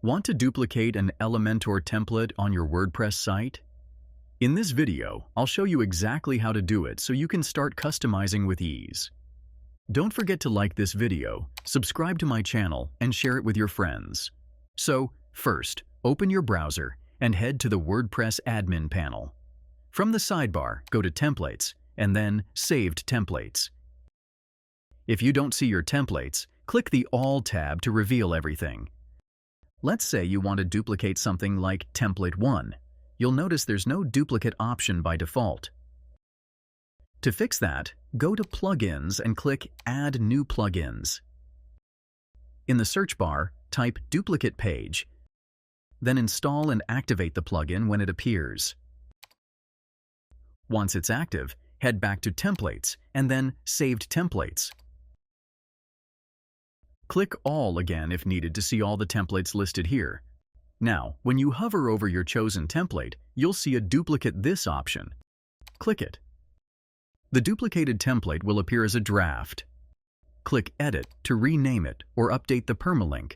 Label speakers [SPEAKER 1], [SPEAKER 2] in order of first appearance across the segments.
[SPEAKER 1] Want to duplicate an Elementor template on your WordPress site? In this video, I'll show you exactly how to do it so you can start customizing with ease. Don't forget to like this video, subscribe to my channel, and share it with your friends. So, first, open your browser and head to the WordPress admin panel. From the sidebar, go to Templates and then Saved Templates. If you don't see your templates, click the All tab to reveal everything. Let's say you want to duplicate something like Template 1. You'll notice there's no duplicate option by default. To fix that, go to Plugins and click Add New Plugins. In the search bar, type Duplicate Page, then install and activate the plugin when it appears. Once it's active, head back to Templates and then Saved Templates. Click All again if needed to see all the templates listed here. Now, when you hover over your chosen template, you'll see a Duplicate This option. Click it. The duplicated template will appear as a draft. Click Edit to rename it or update the permalink.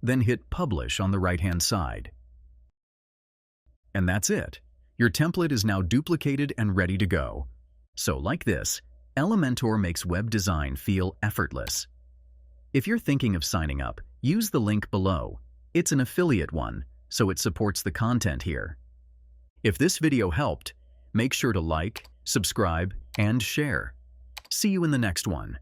[SPEAKER 1] Then hit Publish on the right-hand side. And that's it. Your template is now duplicated and ready to go. So like this, Elementor makes web design feel effortless. If you're thinking of signing up, use the link below. It's an affiliate one, so it supports the content here. If this video helped, make sure to like, subscribe, and share. See you in the next one.